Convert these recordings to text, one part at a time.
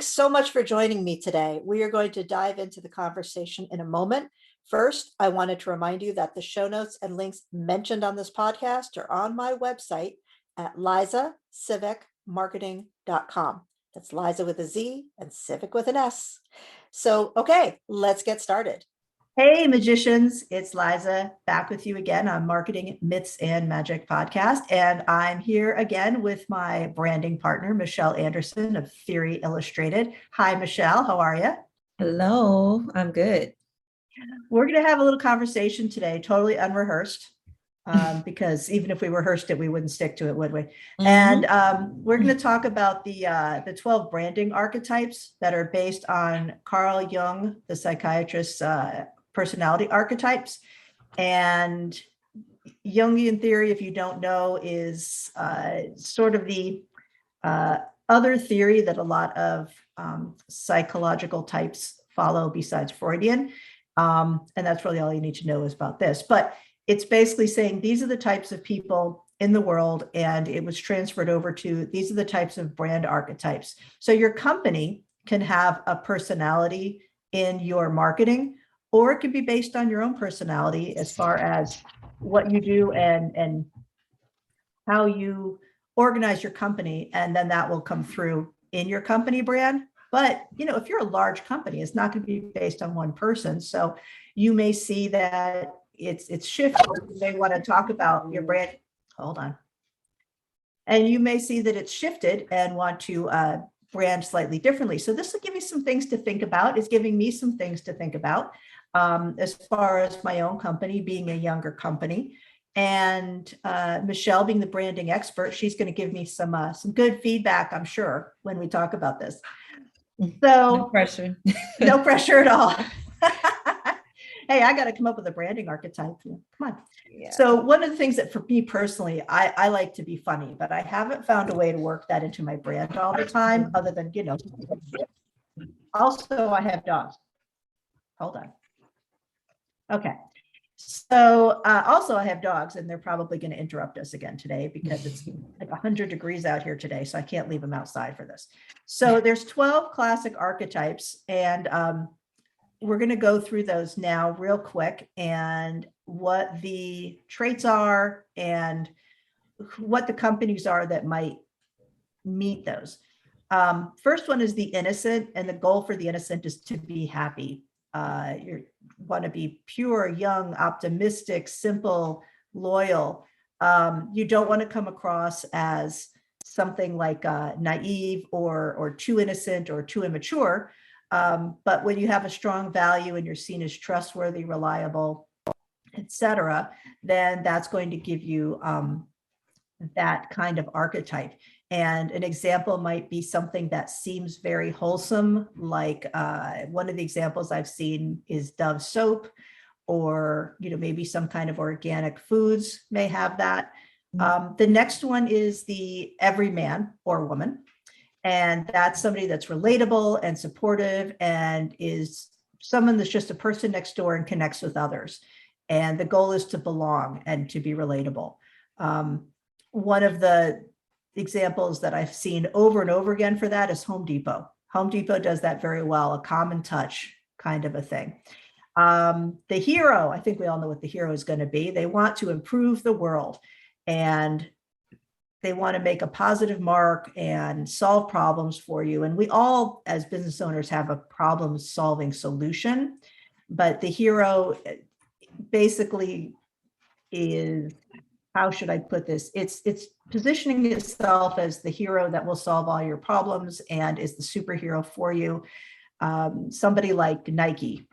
Thanks so much for joining me today. We are going to dive into the conversation in a moment. First, I wanted to remind you that the show notes and links mentioned on this podcast are on my website at lizasivekmarketing.com. That's Liza with a Z and Civic with an S. So, okay, let's get started. Hey, magicians, it's Liza back with you again on Marketing Myths and Magic podcast. And I'm here again with my branding partner, Michelle Anderson of Theory Illustrated. Hi, Michelle. How are you? Hello, I'm good. We're going to have a little conversation today, totally unrehearsed, because even if we rehearsed it, we wouldn't stick to it, would we? Mm-hmm. And we're going to talk about the 12 branding archetypes that are based on Carl Jung, the psychiatrist's personality archetypes. And Jungian theory, if you don't know, is sort of the other theory that a lot of psychological types follow besides Freudian. And that's really all you need to know is about this. But it's basically saying these are the types of people in the world, and it was transferred over to these are the types of brand archetypes. So your company can have a personality in your marketing, or it can be based on your own personality as far as what you do and how you organize your company. And then that will come through in your company brand. But, you know, if you're a large company, it's not going to be based on one person. So you may see that it's shifted. You may want to talk about your brand. Hold on. And you may see that it's shifted and want to brand slightly differently. So this will give you some things to think about. It's giving me some things to think about as far as my own company being a younger company. And Michelle being the branding expert, she's going to give me some good feedback, I'm sure, when we talk about this. So no pressure. No pressure at all. Hey, I got to come up with a branding archetype. Come on. Yeah. So one of the things that for me personally, I like to be funny, but I haven't found a way to work that into my brand all the time, other than, you know. Also, I have dogs. Hold on. Okay. So also I have dogs, and they're probably going to interrupt us again today because it's like 100 degrees out here today. So I can't leave them outside for this. So there's 12 classic archetypes, and we're going to go through those now real quick and what the traits are and what the companies are that might meet those. First one is the innocent, and the goal for the innocent is to be happy. You want to be pure, young, optimistic, simple, loyal. You don't want to come across as something like naive or too innocent or too immature. But when you have a strong value and you're seen as trustworthy, reliable, etc., then that's going to give you that kind of archetype. And an example might be something that seems very wholesome, like one of the examples I've seen is Dove soap, or maybe some kind of organic foods may have that. The next one is the everyman or woman, and that's somebody that's relatable and supportive and is someone that's just a person next door and connects with others. And the goal is to belong and to be relatable. One of the examples that I've seen over and over again for that is Home Depot. Home Depot does that very well, a common touch kind of a thing. The hero, I think we all know what the hero is going to be. They want to improve the world, and they want to make a positive mark and solve problems for you. And we all, as business owners, have a problem-solving solution. But the hero basically is, how should I put this? It's positioning itself as the hero that will solve all your problems and is the superhero for you. Somebody like Nike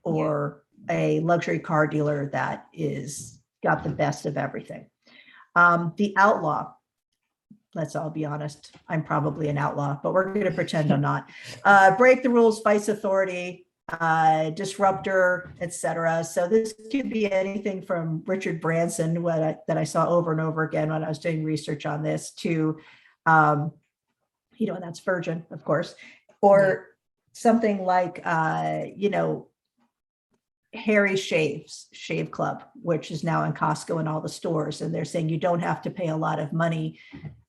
or a luxury car dealer that is got the best of everything. The outlaw. Let's all be honest. I'm probably an outlaw, but we're going to pretend I'm not. Break the rules, fights authority, disruptor, etc. So this could be anything from Richard Branson, that I saw over and over again when I was doing research on this, to, and that's Virgin, of course, or something like, Harry Shave Club, which is now in Costco and all the stores. And they're saying you don't have to pay a lot of money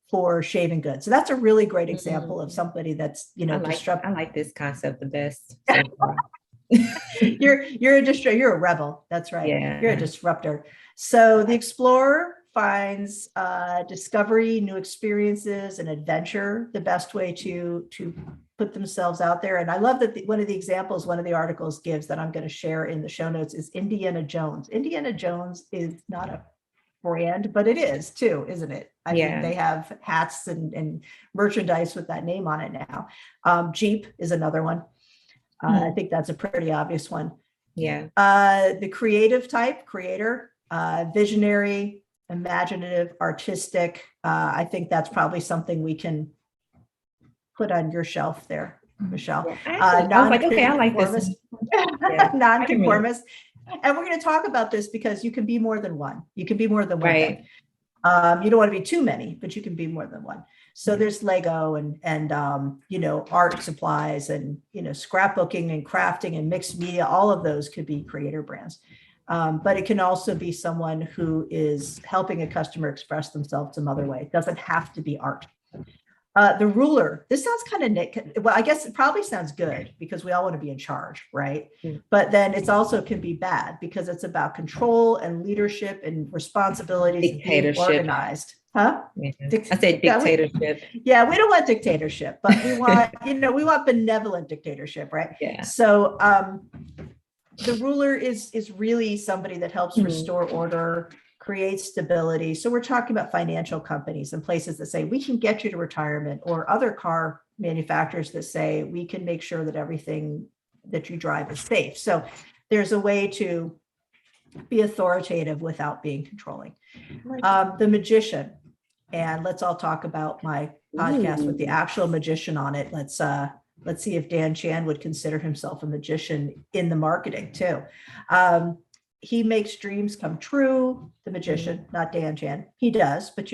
for shaving goods. So that's a really great example of somebody that's, I like this concept the best. So far. you're a rebel. That's right. Yeah. You're a disruptor. So the explorer finds discovery, new experiences, and adventure the best way to put themselves out there. And I love that one of the examples one of the articles gives that I'm going to share in the show notes is Indiana Jones. Indiana Jones is not a brand, but it is too, isn't it? I mean, they have hats and merchandise with that name on it now. Jeep is another one. I think that's a pretty obvious one. Yeah. The creative type, creator, visionary, imaginative, artistic. I think that's probably something we can put on your shelf there, Michelle. Yeah. I was like, okay, I like this. Yeah. Nonconformist. And we're going to talk about this because you can be more than one. You can be more than one thing. You don't want to be too many, but you can be more than one. So there's Lego and art supplies and, scrapbooking and crafting and mixed media. All of those could be creator brands. But it can also be someone who is helping a customer express themselves some other way. It doesn't have to be art. The ruler, this sounds kind of, well, I guess it probably sounds good because we all want to be in charge, right? But then it's also can be bad because it's about control and leadership and responsibilities, dictatorship, being organized. Huh? I said dictatorship. We don't want dictatorship, but we want, we want benevolent dictatorship, right? Yeah. So the ruler is really somebody that helps restore order, create stability. So we're talking about financial companies and places that say we can get you to retirement, or other car manufacturers that say we can make sure that everything that you drive is safe. So there's a way to be authoritative without being controlling. The magician, and let's all talk about my podcast with the actual magician on it. Let's see if Dan Chan would consider himself a magician in the marketing too. He makes dreams come true, the magician, not Dan Chan. He does, but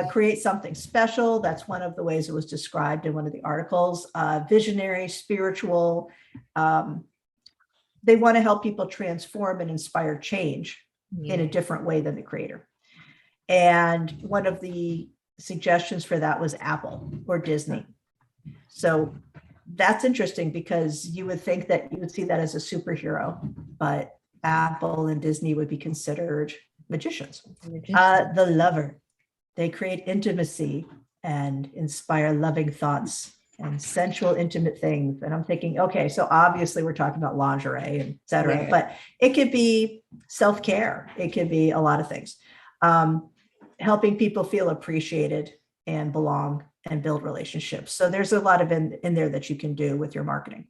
create something special. That's one of the ways it was described in one of the articles. Visionary, spiritual. They want to help people transform and inspire change in a different way than the creator. And one of the suggestions for that was Apple or Disney. So that's interesting because you would think that you would see that as a superhero, but Apple and Disney would be considered magicians. The lover, they create intimacy and inspire loving thoughts and sensual, intimate things. And I'm thinking, okay, so obviously we're talking about lingerie and et cetera, but it could be self-care. It could be a lot of things. Helping people feel appreciated and belong and build relationships. So there's a lot of in there that you can do with your marketing.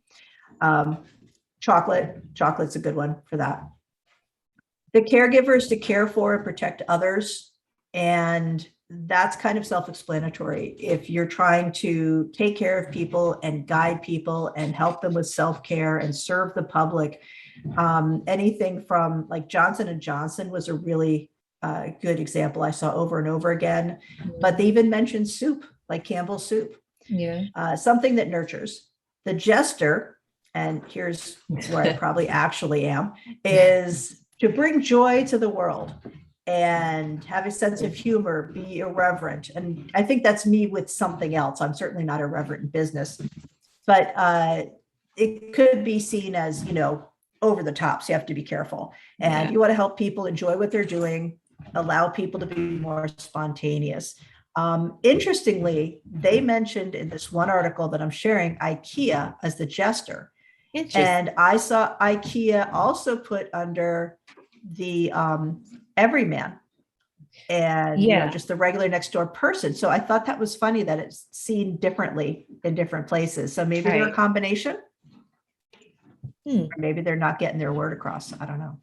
Chocolate's a good one for that. The caregiver is to care for and protect others. And that's kind of self-explanatory. If you're trying to take care of people and guide people and help them with self-care and serve the public, anything from like Johnson & Johnson was a really good example I saw over and over again, but they even mentioned soup, like Campbell's soup. Something that nurtures. The jester, and here's where I probably actually am, is to bring joy to the world and have a sense of humor, be irreverent. And I think that's me with something else. I'm certainly not irreverent in business, but it could be seen as, over the top. So you have to be careful. And you want to help people enjoy what they're doing, allow people to be more spontaneous. Interestingly, they mentioned in this one article that I'm sharing, IKEA as the jester. And I saw IKEA also put under the everyman and just the regular next door person. So I thought that was funny that it's seen differently in different places. So maybe they're a combination. Or maybe they're not getting their word across. I don't know.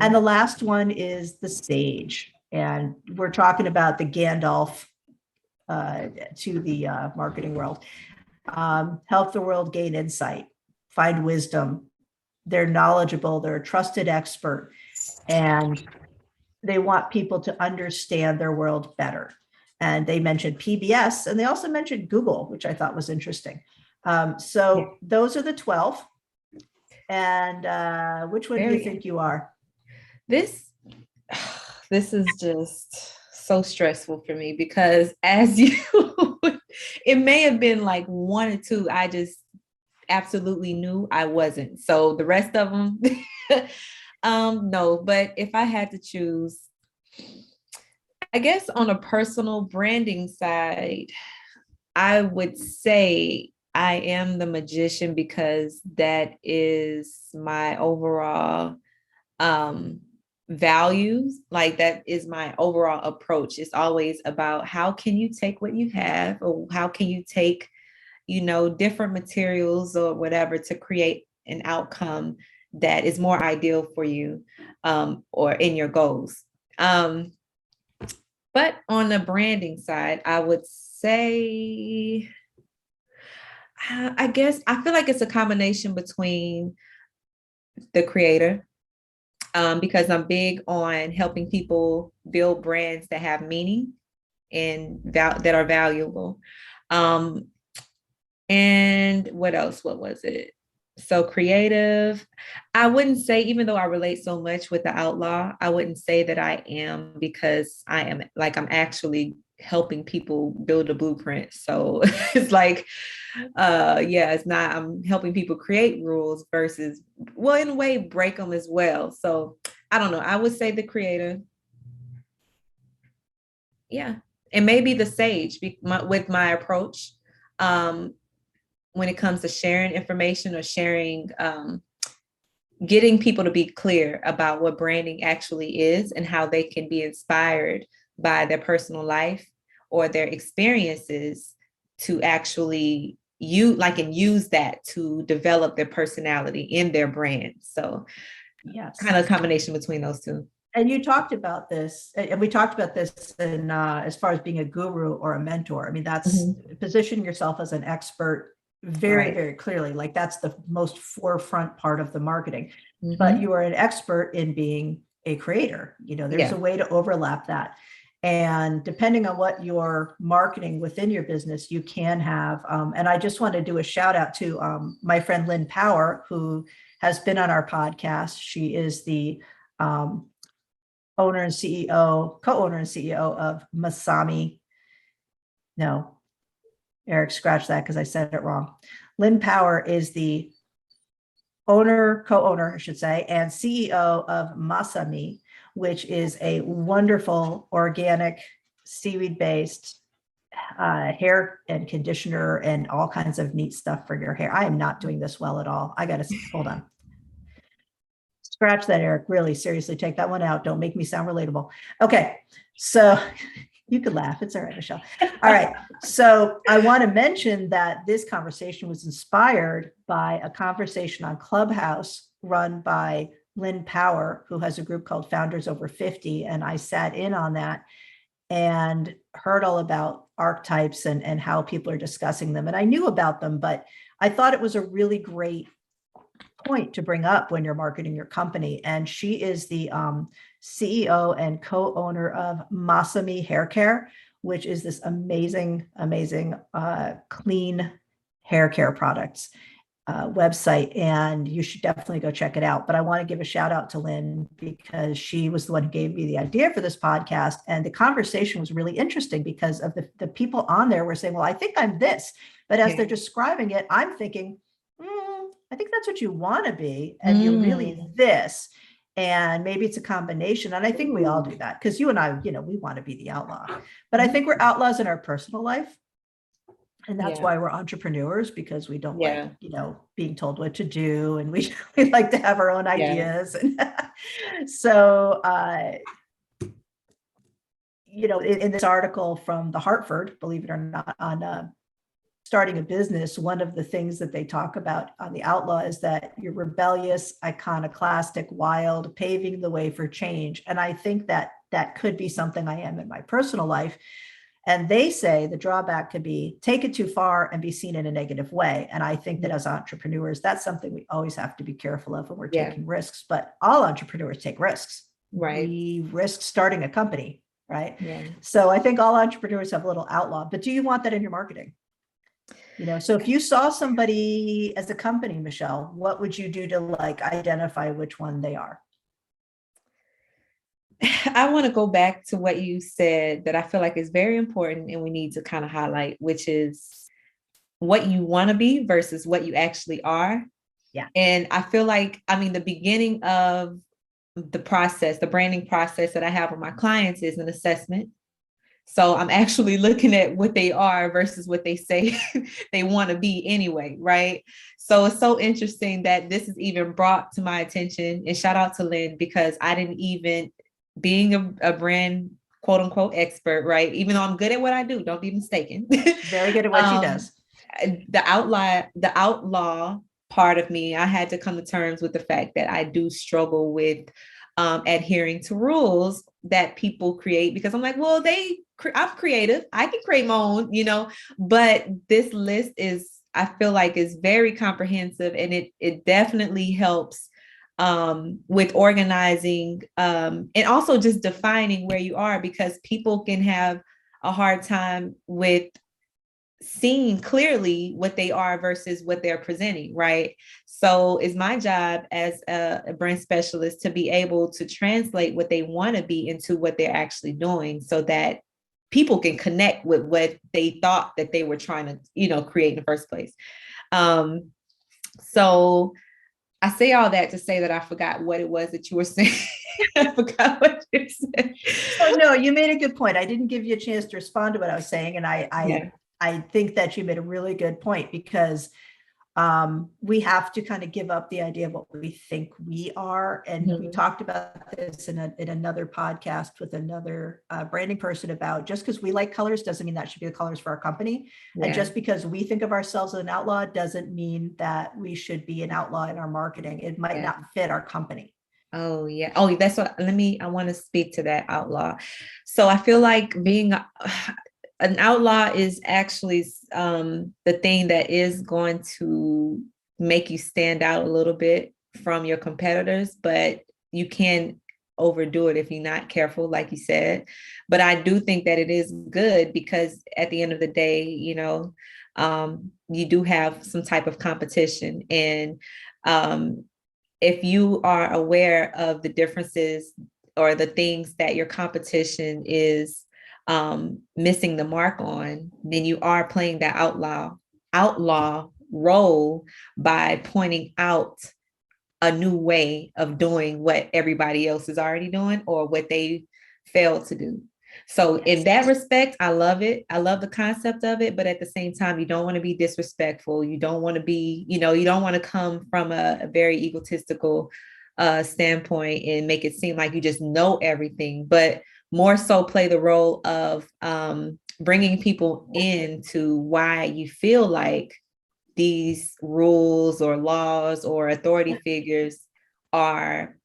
And the last one is the sage. And we're talking about the Gandalf to the marketing world. Help the world gain insight, find wisdom. They're knowledgeable. They're a trusted expert. And they want people to understand their world better. And they mentioned PBS, and they also mentioned Google, which I thought was interesting. Those are the 12. And which one do you think you are? This is just so stressful for me because as you, it may have been like one or two I just absolutely knew I wasn't. So the rest of them, no. But if I had to choose, I guess on a personal branding side, I would say I am the magician because that is my overall values. Like that is my overall approach. It's always about how can you take what you have, or how can you take, different materials or whatever to create an outcome that is more ideal for you, or in your goals. But on the branding side, I would say, I guess I feel like it's a combination between the creator, because I'm big on helping people build brands that have meaning and that are valuable. And what else? What was it? So creative. I wouldn't say, even though I relate so much with the outlaw, I wouldn't say that I am, because I'm actually helping people build a blueprint. So it's like, it's not, I'm helping people create rules versus, well, in a way, break them as well. So I don't know. I would say the creator. Yeah. And maybe the sage with my approach. When it comes to sharing information or sharing, getting people to be clear about what branding actually is and how they can be inspired by their personal life or their experiences to actually use that to develop their personality in their brand. So yes, kind of a combination between those two. And you talked about this, and we talked about this in as far as being a guru or a mentor. I mean, that's positioning yourself as an expert very, very clearly. Like that's the most forefront part of the marketing. But you are an expert in being a creator. There's a way to overlap that. And depending on what you're marketing within your business, you can have, and I just want to do a shout out to my friend Lynn Power, who has been on our podcast. She is the co-owner and CEO of Masami. No, Eric, scratch that because I said it wrong. Lynn Power is the co-owner, I should say, and CEO of Masami, which is a wonderful organic seaweed-based hair and conditioner and all kinds of neat stuff for your hair. I am not doing this well at all. I got to hold on. Scratch that, Eric. Really, seriously, take that one out. Don't make me sound relatable. Okay, so you could laugh. It's all right, Michelle. All right. So I want to mention that this conversation was inspired by a conversation on Clubhouse run by Lynn Power, who has a group called Founders Over 50. And I sat in on that and heard all about archetypes and how people are discussing them. And I knew about them, but I thought it was a really great point to bring up when you're marketing your company. And she is the CEO and co-owner of Masami Hair Care, which is this amazing clean hair care products website. And you should definitely go check it out. But I want to give a shout out to Lynn because she was the one who gave me the idea for this podcast. And the conversation was really interesting because of the people on there were saying, well, I think I'm this. But as they're describing it, I'm thinking, I think that's what you want to be. And you're really this. And maybe it's a combination. And I think we all do that because you and I, we want to be the outlaw. But I think we're outlaws in our personal life. And that's why we're entrepreneurs, because we don't like, being told what to do. And we like to have our own ideas. And so, in this article from the Hartford, believe it or not, on starting a business, one of the things that they talk about on the outlaw is that you're rebellious, iconoclastic, wild, paving the way for change. And I think that that could be something I am in my personal life. And they say the drawback could be take it too far and be seen in a negative way. And I think that as entrepreneurs, that's something we always have to be careful of when we're taking risks. But all entrepreneurs take risks. Right. We risk starting a company, right? Yeah. So I think all entrepreneurs have a little outlaw. But do you want that in your marketing? So if you saw somebody as a company, Michelle, what would you do to identify which one they are? I want to go back to what you said that I feel like is very important and we need to kind of highlight, which is what you want to be versus what you actually are. Yeah. And I feel like, I mean, the beginning of the process, the branding process that I have with my clients is an assessment. So I'm actually looking at what they are versus what they say they want to be anyway, right? So it's so interesting that this is even brought to my attention. And shout out to Lynn, because I didn't even, being a brand quote unquote expert, right? Even though I'm good at what I do, don't be mistaken. Very good at what she does. The outlaw part of me, I had to come to terms with the fact that I do struggle with adhering to rules that people create, because I'm like, well, I'm creative. I can create my own, but this list is, I feel like, is very comprehensive, and it definitely helps with organizing and also just defining where you are, because people can have a hard time with seeing clearly what they are versus what they're presenting, right? So it's my job as a brand specialist to be able to translate what they want to be into what they're actually doing, so that people can connect with what they thought that they were trying to, create in the first place. So I say all that to say that I forgot what it was that you were saying. I forgot what you said. Oh, no, you made a good point. I didn't give you a chance to respond to what I was saying. And I think that you made a really good point, because we have to kind of give up the idea of what we think we are. And we talked about this in another podcast with another branding person about, just because we like colors doesn't mean that should be the colors for our company. Yeah. And just because we think of ourselves as an outlaw doesn't mean that we should be an outlaw in our marketing. It might not fit our company. Oh, yeah. Oh, that's what, I want to speak to that, outlaw. So I feel like being an outlaw is actually the thing that is going to make you stand out a little bit from your competitors, but you can overdo it if you're not careful, like you said. But I do think that it is good, because at the end of the day, you do have some type of competition. And if you are aware of the differences or the things that your competition is missing the mark on, then you are playing that outlaw role by pointing out a new way of doing what everybody else is already doing or what they failed to do. So in that respect, I love it. I love the concept of it, but at the same time, you don't want to be disrespectful. You don't want to be, you don't want to come from a very egotistical standpoint and make it seem like you just know everything, but more so play the role of bringing people into why you feel like these rules or laws or authority figures are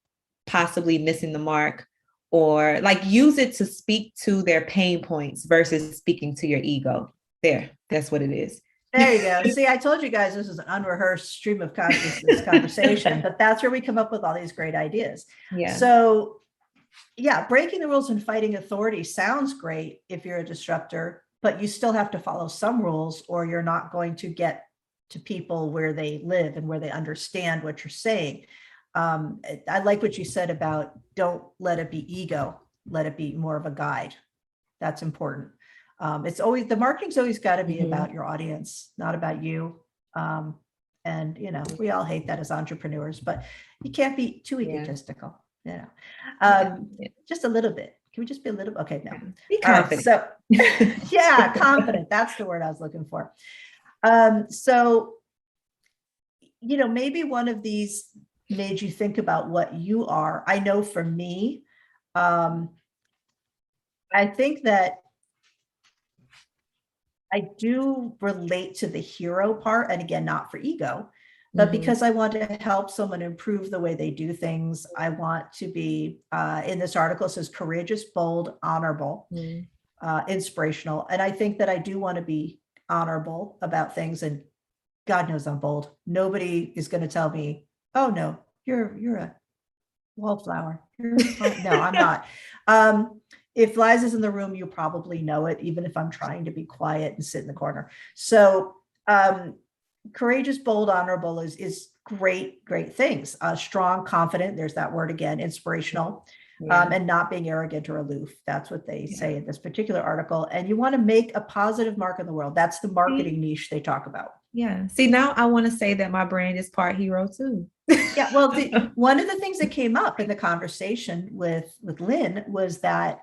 possibly missing the mark, or like use it to speak to their pain points versus speaking to your ego. That's what it is. There you go. See, I told you guys this is an unrehearsed stream of consciousness conversation, but that's where we come up with all these great ideas. Yeah. So yeah, breaking the rules and fighting authority sounds great if you're a disruptor, but you still have to follow some rules, or you're not going to get to people where they live and where they understand what you're saying. I like what you said about don't let it be ego, let it be more of a guide. That's important. It's always, the marketing's always got to be about your audience, not about you. And we all hate that as entrepreneurs, but you can't be too egotistical. Just a little bit. Can we just be a little? Okay, no. Be confident. So yeah, confident. That's the word I was looking for. So maybe one of these made you think about what you are. I know for me, I think that I do relate to the hero part, and again, not for ego, but because I want to help someone improve the way they do things. I want to be, in this article, it says courageous, bold, honorable, inspirational. And I think that I do want to be honorable about things, and God knows I'm bold. Nobody is going to tell me, oh no, you're a wallflower. No, I'm not. If Liza's in the room, you probably know it, even if I'm trying to be quiet and sit in the corner. So courageous, bold, honorable is great things. Strong, confident, there's that word again, inspirational. and not being arrogant or aloof. That's what they say in this particular article. And you want to make a positive mark in the world. That's the marketing niche they talk about. Yeah. See, now I want to say that my brand is part hero too. Yeah. Well, one of the things that came up in the conversation with Lynn was that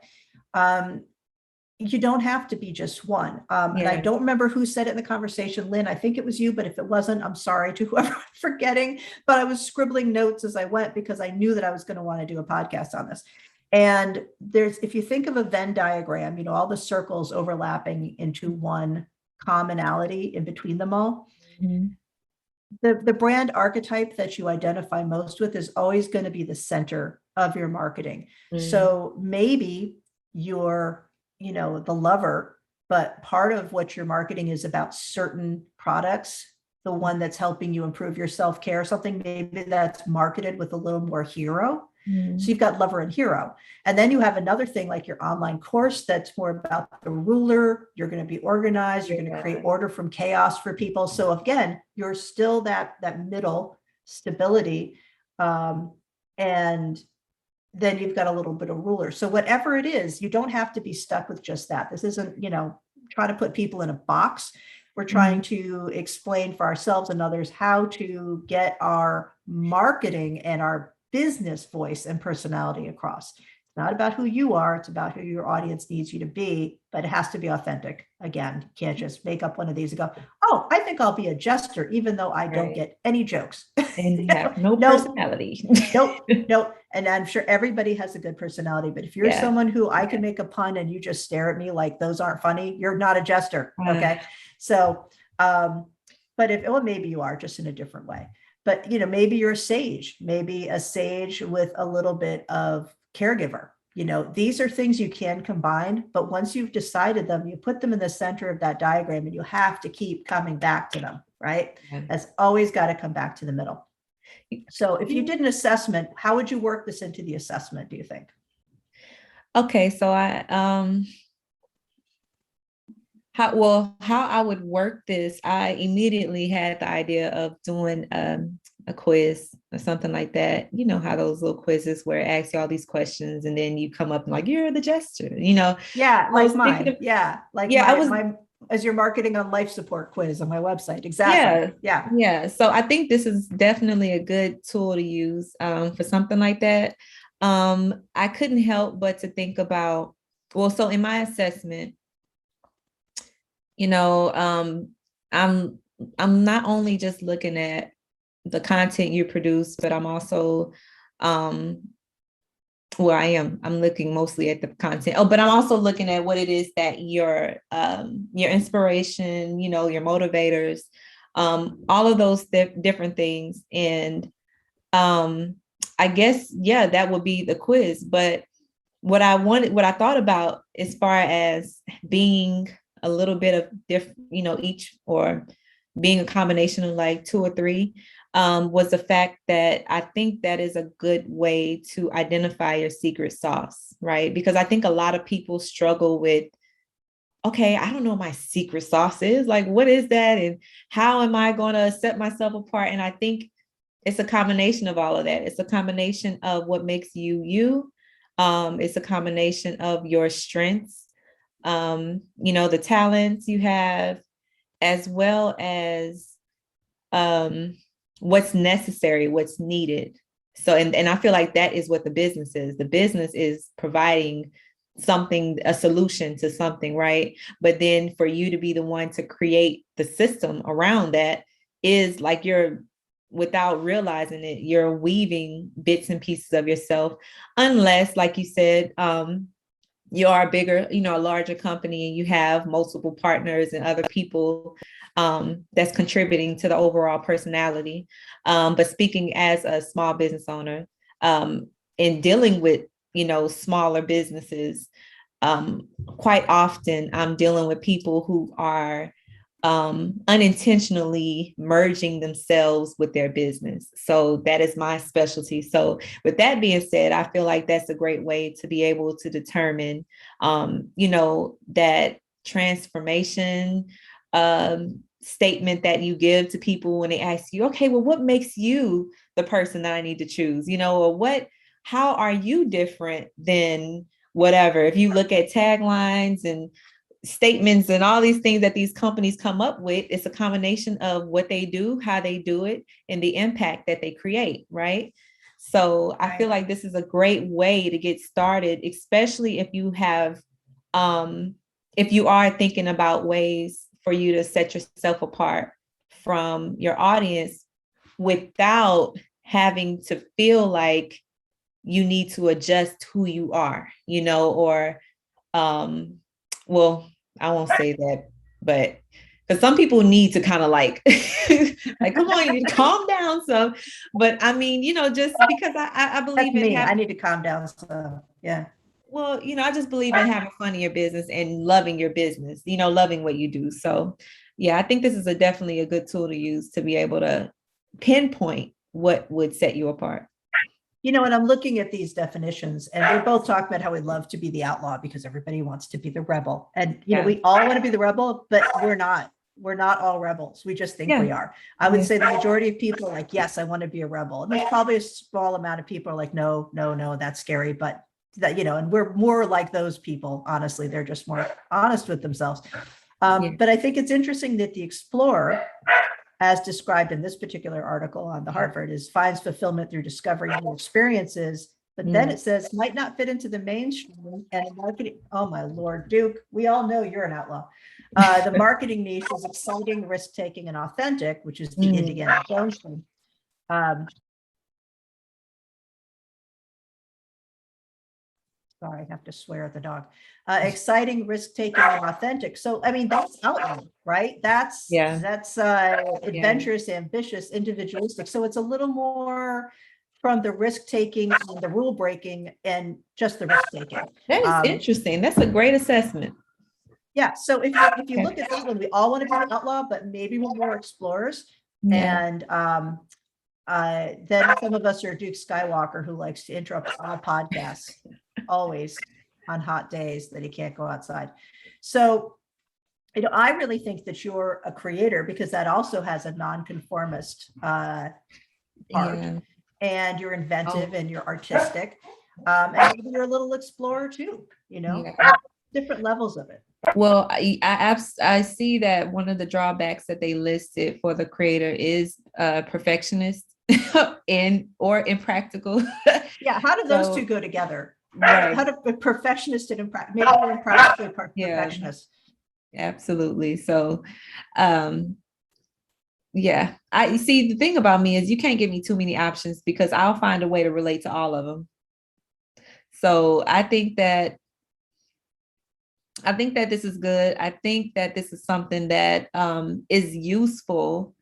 you don't have to be just one. And I don't remember who said it in the conversation, Lynn, I think it was you, but if it wasn't, I'm sorry to whoever I'm forgetting, but I was scribbling notes as I went because I knew that I was going to want to do a podcast on this. And if you think of a Venn diagram, you know, all the circles overlapping into one commonality in between them all. Mm-hmm. The brand archetype that you identify most with is always going to be the center of your marketing. Mm-hmm. So maybe you're, you know, the lover, but part of what your marketing is about certain products, the one that's helping you improve your self-care, something maybe that's marketed with a little more hero. So you've got lover and hero. And then you have another thing like your online course that's more about the ruler. You're going to be organized. You're going to create order from chaos for people. So again, you're still that middle stability. And then you've got a little bit of ruler. So whatever it is, you don't have to be stuck with just that. This isn't, you know, trying to put people in a box. We're trying to explain for ourselves and others how to get our marketing and our business voice and personality across. It's not about who you are. It's about who your audience needs you to be, but it has to be authentic. Again, you can't just make up one of these and go, oh, I think I'll be a jester, even though I don't get any jokes. And you have no personality. Nope. And I'm sure everybody has a good personality, but if you're someone who I can make a pun and you just stare at me like those aren't funny, you're not a jester. Okay. So, but maybe you are, just in a different way. But, you know, maybe you're maybe a sage with a little bit of caregiver. You know, these are things you can combine, but once you've decided them, you put them in the center of that diagram and you have to keep coming back to them, right? That's always got to come back to the middle. So if you did an assessment, how would you work this into the assessment, do you think? Okay, so how I would work this, I immediately had the idea of doing a quiz or something like that. You know how those little quizzes where it asks you all these questions and then you come up and like, you're the jester, you know? Yeah, like mine. As your marketing on life support quiz on my website. Exactly. Yeah. So I think this is definitely a good tool to use for something like that. I couldn't help but to think about, so in my assessment, you know, I'm not only just looking at the content you produce, but I'm also, I'm looking mostly at the content. But I'm also looking at what it is that your inspiration, you know, your motivators, all of those different things. And I guess, that would be the quiz. But what I thought about as far as being a little bit of different, you know, each, or being a combination of like 2 or 3, was the fact that I think that is a good way to identify your secret sauce, right? Because I think a lot of people struggle with, okay, I don't know what my secret sauce is. Like, what is that? And how am I going to set myself apart? And I think it's a combination of all of that. It's a combination of what makes you you. It's a combination of your strengths, you know, the talents you have, as well as what's necessary, what's needed. So, and I feel like that is what the business is. The business is providing something, a solution to something, right? But then for you to be the one to create the system around that is like without realizing it, you're weaving bits and pieces of yourself, unless, like you said, you are a bigger, you know, a larger company and you have multiple partners and other people that's contributing to the overall personality. But speaking as a small business owner, in dealing with, you know, smaller businesses, quite often I'm dealing with people who are unintentionally merging themselves with their business. So that is my specialty. So with that being said, I feel like that's a great way to be able to determine, you know, that transformation statement that you give to people when they ask you, okay, well, what makes you the person that I need to choose, you know, or how are you different than whatever? If you look at taglines and statements and all these things that these companies come up with, it's a combination of what they do, how they do it, and the impact that they create, right? So I feel like this is a great way to get started, especially if you have, if you are thinking about ways for you to set yourself apart from your audience without having to feel like you need to adjust who you are, you know, or, well, I won't say that, but because some people need to kind of like, like, come on, you need to calm down some. But I mean, you know, just because I believe in I need to calm down. So yeah. Well, you know, I just believe in having fun in your business and loving your business, you know, loving what you do. So yeah, I think this is definitely a good tool to use to be able to pinpoint what would set you apart. You know, and I'm looking at these definitions, and they're both talking about how we love to be the outlaw because everybody wants to be the rebel. And, you know, we all want to be the rebel, but we're not. We're not all rebels. We just think we are. I would say the majority of people are like, yes, I want to be a rebel. And there's probably a small amount of people are like, no, no, no, that's scary. But that, you know, and we're more like those people. Honestly, they're just more honest with themselves. But I think it's interesting that the explorer, as described in this particular article on the Harvard, is finds fulfillment through discovering new experiences. But then it says might not fit into the mainstream and marketing. Oh my Lord, Duke, we all know you're an outlaw. The marketing niche is exciting, risk-taking, and authentic, which is the Indiana Jones thing. Sorry, I have to swear at the dog. Exciting, risk-taking, and authentic. So, I mean, that's outlaw, right? That's adventurous, ambitious, individualistic. So it's a little more from the risk-taking and the rule breaking and just the risk-taking. That is interesting. That's a great assessment. Yeah. So if you look at that one, we all want to be an outlaw, but maybe we're more explorers. And then some of us are Duke Skywalker, who likes to interrupt all podcasts always on hot days that he can't go outside. So, you know, I really think that you're a creator because that also has a nonconformist part, and you're inventive and you're artistic, and maybe you're a little explorer too. You know, different levels of it. Well, I see that one of the drawbacks that they listed for the creator is perfectionist or impractical. Yeah, how do those two go together? Right. How do perfectionist and impractical? Maybe we're impractical perfectionist. Absolutely. So, yeah, I see. The thing about me is you can't give me too many options because I'll find a way to relate to all of them. So I think that this is good. I think that this is something that is useful,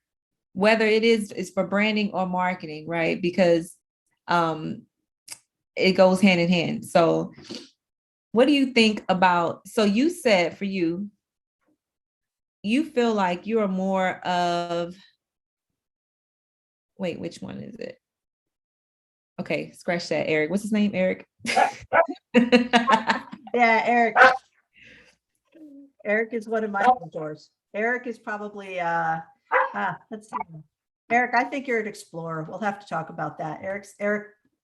whether it is for branding or marketing, right? Because it goes hand in hand. So what do you think about, so you said for you feel like you are more of, wait, which one is it? Okay, scratch that, Eric. What's his name, Eric? Yeah, Eric. Eric is one of my mentors. Eric is probably, let's see. Eric, I think you're an explorer. We'll have to talk about that. Eric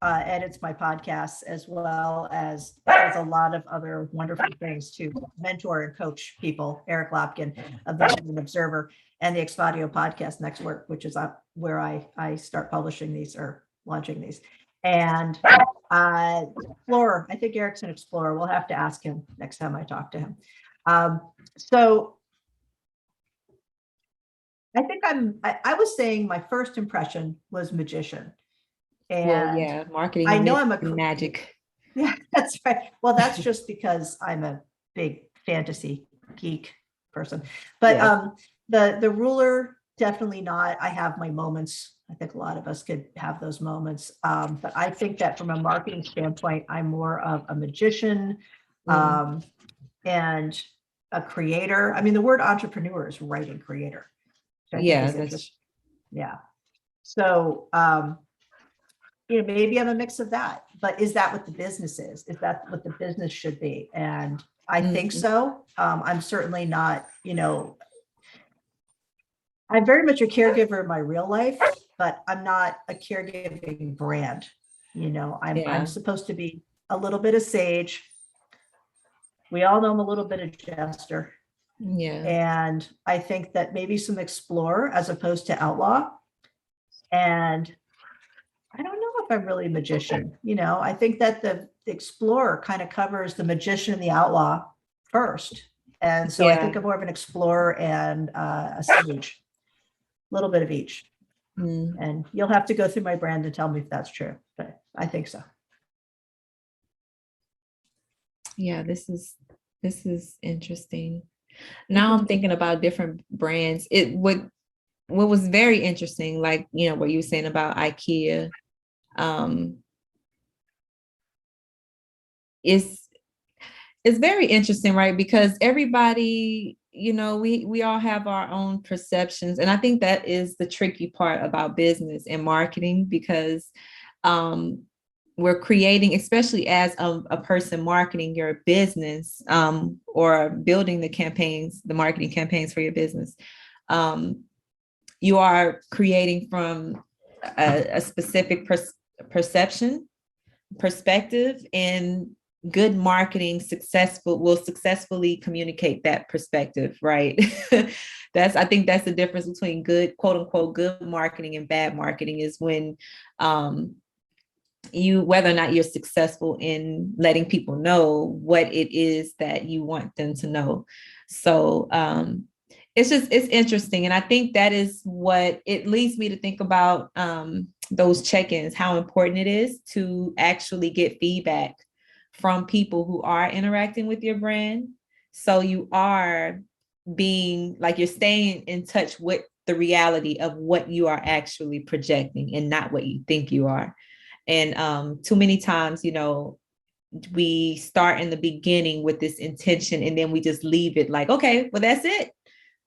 edits my podcasts as well as does a lot of other wonderful things to mentor and coach people. Eric Lopkin of the Observer and the Expadio Podcast Network, which is where I start publishing these or launching these. And explorer, I think Eric's an explorer. We'll have to ask him next time I talk to him. So I think I was saying my first impression was magician. And marketing. I know I'm a magic. Yeah, that's right. Well, that's just because I'm a big fantasy geek person. But the ruler, definitely not. I have my moments. I think a lot of us could have those moments. But I think that from a marketing standpoint, I'm more of a magician and a creator. I mean, the word entrepreneur is writing creator. Yeah. So, you know, maybe I'm a mix of that, but is that what the business is? Is that what the business should be? And I think so. I'm certainly not, you know, I'm very much a caregiver in my real life, but I'm not a caregiving brand. I'm supposed to be a little bit of sage. We all know I'm a little bit of jester. Yeah. And I think that maybe some explorer as opposed to outlaw. And I don't know if I'm really a magician. I think that the explorer kind of covers the magician and the outlaw first. And so I think I'm more of an explorer and a sage, a little bit of each. And you'll have to go through my brand and tell me if that's true, but I think so. Yeah, this is interesting. Now I'm thinking about different brands. What was very interesting, like, what you were saying about IKEA, it's very interesting, right? Because everybody, we all have our own perceptions. And I think that is the tricky part about business and marketing, because we're creating, especially as a person marketing your business, or building the marketing campaigns for your business. You are creating from a specific perspective, and good marketing will successfully communicate that perspective, right? I think that's the difference between good, quote unquote, good marketing and bad marketing, is when whether or not you're successful in letting people know what it is that you want them to know. So it's interesting. And I think that is what it leads me to think about those check-ins, how important it is to actually get feedback from people who are interacting with your brand. So you are you're staying in touch with the reality of what you are actually projecting and not what you think you are. And too many times, we start in the beginning with this intention, and then we just leave it like, okay, well, that's it.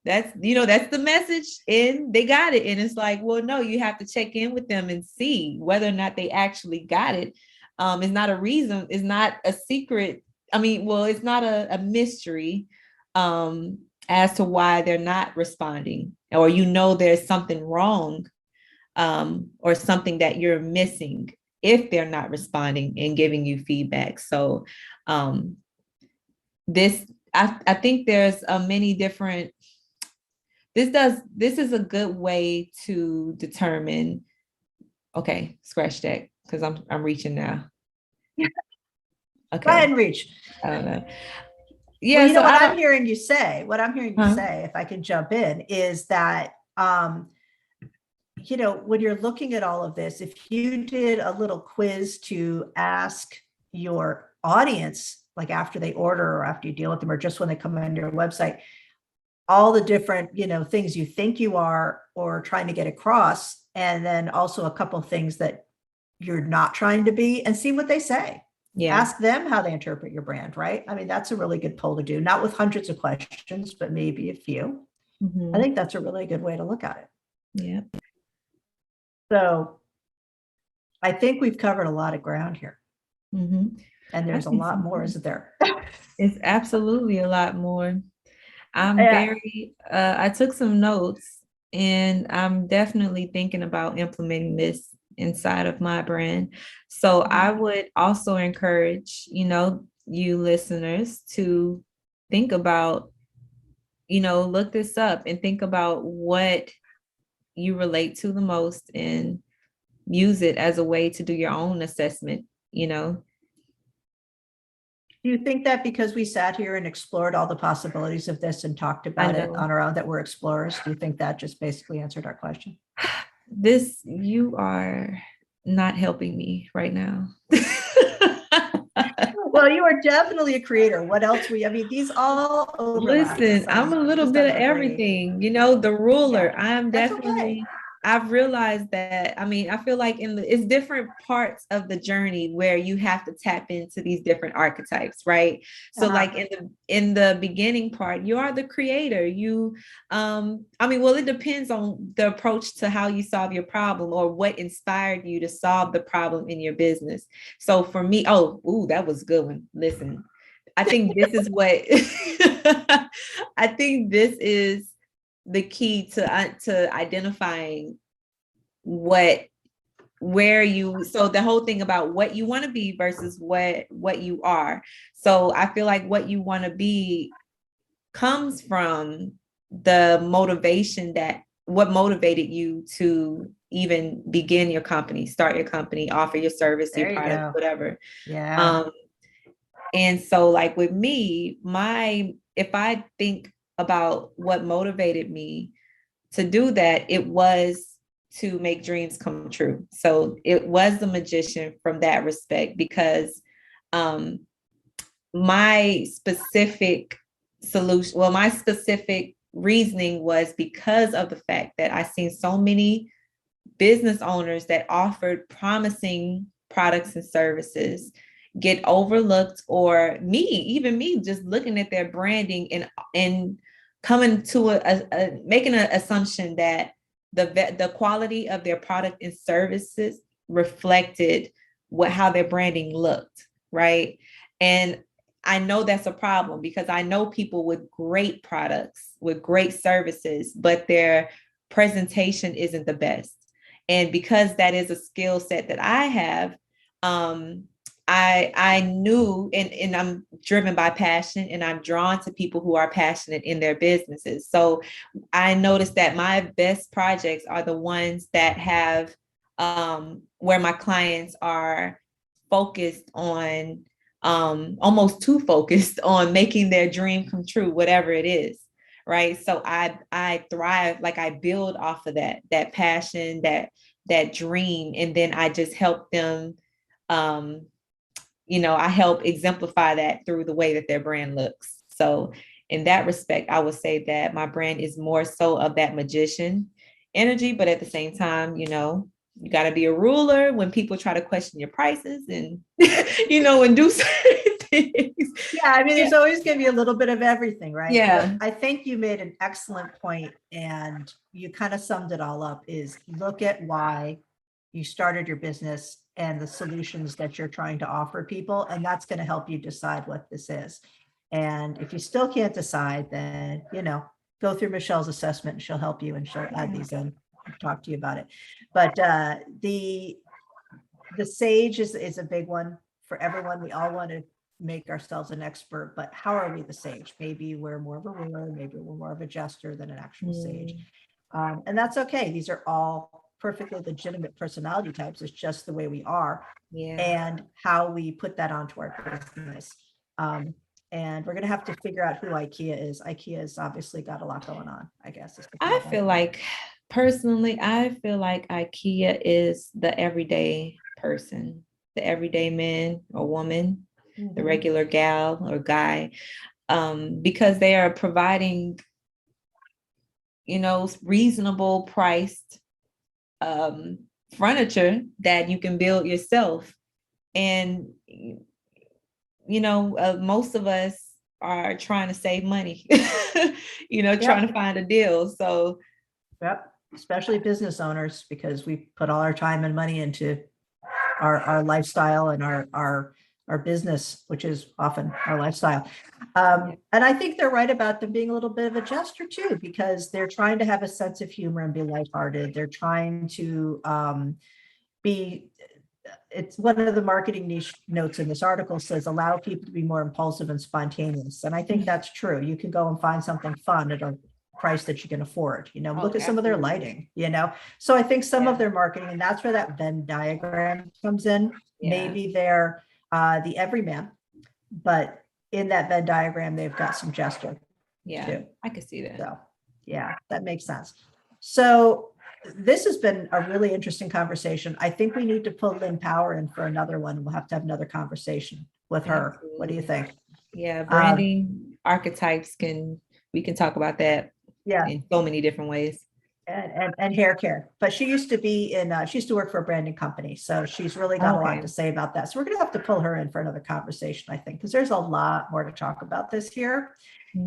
That's the message, and they got it. And it's like, well, no, you have to check in with them and see whether or not they actually got it. It's not a reason. It's not a secret. It's not a mystery as to why they're not responding, or, there's something wrong, or something that you're missing if they're not responding and giving you feedback. So I think there's many different, this is a good way to determine, okay, scratch that, because I'm reaching now. Okay. Go ahead and reach. I don't know. Yeah. Well, what I'm hearing you say, if I can jump in, is that when you're looking at all of this, if you did a little quiz to ask your audience, like after they order or after you deal with them, or just when they come on your website, all the different, things you think you are or trying to get across, and then also a couple of things that you're not trying to be, and see what they say. Yeah. Ask them how they interpret your brand, right? That's a really good poll to do, not with hundreds of questions, but maybe a few. Mm-hmm. I think that's a really good way to look at it. Yeah. So I think we've covered a lot of ground here. Mm-hmm. And there's a lot more, isn't there? It's absolutely a lot more. I took some notes, and I'm definitely thinking about implementing this inside of my brand. So I would also encourage, you listeners to think about, look this up and think about what you relate to the most, and use it as a way to do your own assessment. Do you think that because we sat here and explored all the possibilities of this and talked about it on our own, that we're explorers? Do you think that just basically answered our question? You are not helping me right now. Well, you are definitely a creator. What else these all overlap. Listen, I'm a little bit of everything, the ruler. Yeah, I'm definitely, I've realized that, I feel like it's different parts of the journey where you have to tap into these different archetypes, right? So like in the beginning part, you are the creator. It depends on the approach to how you solve your problem, or what inspired you to solve the problem in your business. So for me, that was a good one. Listen, I think this is what, I think this is the key to identifying what so the whole thing about what you want to be versus what you are. So I feel like what you want to be comes from the motivation, that what motivated you to even begin your company, start your company, offer your service, your product, whatever. Yeah. And so like with me, if I think about what motivated me to do that, it was to make dreams come true. So it was the magician from that respect, because my specific reasoning was because of the fact that I seen so many business owners that offered promising products and services get overlooked, or even me just looking at their branding and coming to making an assumption that the quality of their product and services reflected how their branding looked, right? And I know that's a problem, because I know people with great products, with great services, but their presentation isn't the best. And because that is a skill set that I have, I knew, and I'm driven by passion, and I'm drawn to people who are passionate in their businesses. So I noticed that my best projects are the ones that have, where my clients are focused on, almost too focused on making their dream come true, whatever it is. Right. So I thrive, like I build off of that passion, that dream. And then I just help them, I help exemplify that through the way that their brand looks. So in that respect, I would say that my brand is more so of that magician energy, but at the same time, you got to be a ruler when people try to question your prices and, and do certain things. Yeah. I mean, there's always going to be a little bit of everything, right? Yeah. But I think you made an excellent point, and you kind of summed it all up, is look at why you started your business and the solutions that you're trying to offer people. And that's going to help you decide what this is. And if you still can't decide, then, go through Michelle's assessment and she'll help you, and she'll add these in and talk to you about it. But the sage is a big one for everyone. We all want to make ourselves an expert, but how are we the sage? Maybe we're more of a ruler, maybe we're more of a jester than an actual sage. And that's okay. These are all perfectly legitimate personality types. It's just the way we are, and how we put that onto our business. And we're going to have to figure out who IKEA is. IKEA has obviously got a lot going on, I guess. Personally, I feel like IKEA is the everyday person, the everyday man or woman, the regular gal or guy, because they are providing, reasonable priced furniture that you can build yourself. And, most of us are trying to save money, trying to find a deal. So, especially business owners, because we put all our time and money into our lifestyle and our business, which is often our lifestyle. And I think they're right about them being a little bit of a jester too, because they're trying to have a sense of humor and be lighthearted. They're trying to it's one of the marketing niche notes in this article says, allow people to be more impulsive and spontaneous. And I think that's true. You can go and find something fun at a price that you can afford, look at some of their lighting, So I think some of their marketing, and that's where that Venn diagram comes in. Maybe they're the everyman, but in that Venn diagram, they've got some gesture. Too. I can see that. So that makes sense. So this has been a really interesting conversation. I think we need to pull Lynn Power in for another one. We'll have to have another conversation with her. Absolutely. What do you think? Yeah, branding archetypes we can talk about that in so many different ways. And hair care, but she used to be she used to work for a branding company, so she's really got a lot to say about that. So we're going to have to pull her in for another conversation, I think, because there's a lot more to talk about this here,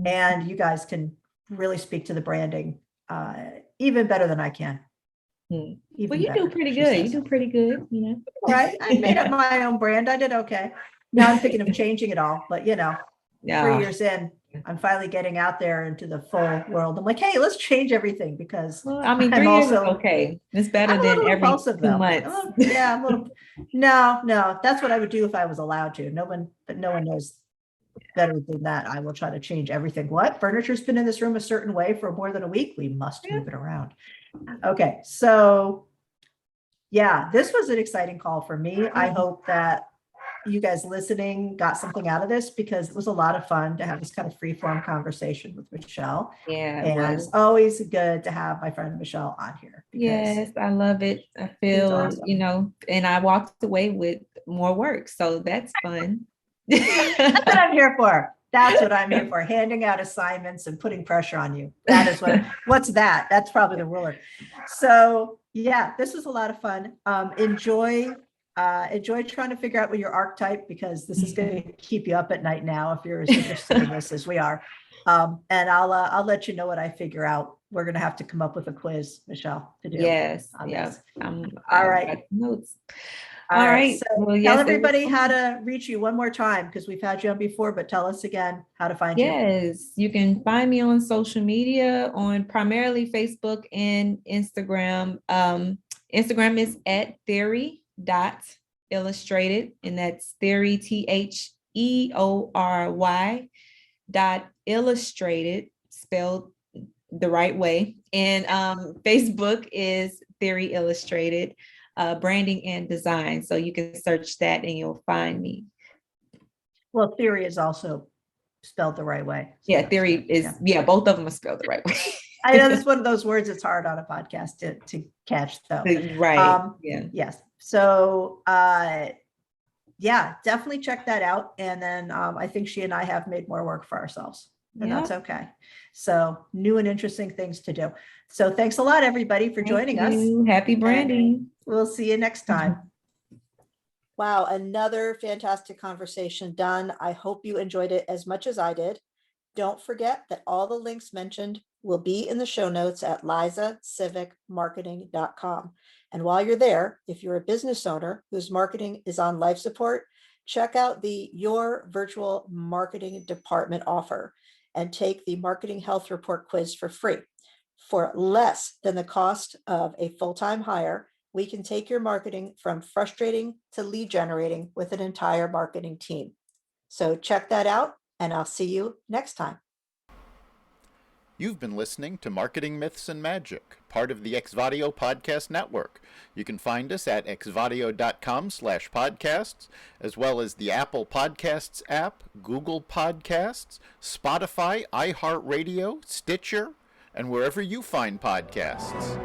and you guys can really speak to the branding even better than I can. Well, you do pretty good. You do pretty good, Right? I made up my own brand. I did okay. Now I'm thinking of changing it all, but 3 years in, I'm finally getting out there into the full world. I'm like, hey, let's change everything because Well, I mean, I'm 3 years is also okay. It's better I'm a than little every impulsive 2 though. months. I'm a little. No, that's what I would do if I was allowed to. No one knows better than that. I will try to change everything. What? Furniture's been in this room a certain way for more than a week. We must move it around. Okay, so yeah, this was an exciting call for me. I hope that you guys listening got something out of this because it was a lot of fun to have this kind of free form conversation with Michelle. Yeah, and it's always good to have my friend Michelle on here. Yes, I love it. I feel, awesome. and I walked away with more work. So that's fun. That's what I'm here for. That's what I'm here for. Handing out assignments and putting pressure on you. That is what's that? That's probably the ruler. So yeah, this was a lot of fun. Enjoy trying to figure out what your archetype, because this is going to keep you up at night now if you're as interested in this as we are. And I'll let you know what I figure out. We're going to have to come up with a quiz, Michelle, to do. Yes. Yes. All right. Notes. All right. So tell everybody how to reach you one more time, because we've had you on before, but tell us again how to find you. Yes, you can find me on social media, on primarily Facebook and Instagram. Instagram is at theory.illustrated, and that's theory, theory.illustrated, spelled the right way. And Facebook is Theory Illustrated, branding and design. So you can search that and you'll find me. Well, theory is also spelled the right way. So yeah, theory is, both of them are spelled the right way. I know that's one of those words it's hard on a podcast to catch though. Right. Yes. So definitely check that out. And then I think she and I have made more work for ourselves. And that's okay. So new and interesting things to do. So thanks a lot, everybody, for joining us. Happy branding. And we'll see you next time. Wow, another fantastic conversation done. I hope you enjoyed it as much as I did. Don't forget that all the links mentioned will be in the show notes at lizasivekmarketing.com. And while you're there, if you're a business owner whose marketing is on life support, check out the Your Virtual Marketing Department offer and take the Marketing Health Report quiz for free. For less than the cost of a full-time hire, we can take your marketing from frustrating to lead generating with an entire marketing team. So check that out, and I'll see you next time. You've been listening to Marketing Myths and Magic, part of the Xvadio Podcast Network. You can find us at xvadio.com/podcasts, as well as the Apple Podcasts app, Google Podcasts, Spotify, iHeartRadio, Stitcher, and wherever you find podcasts.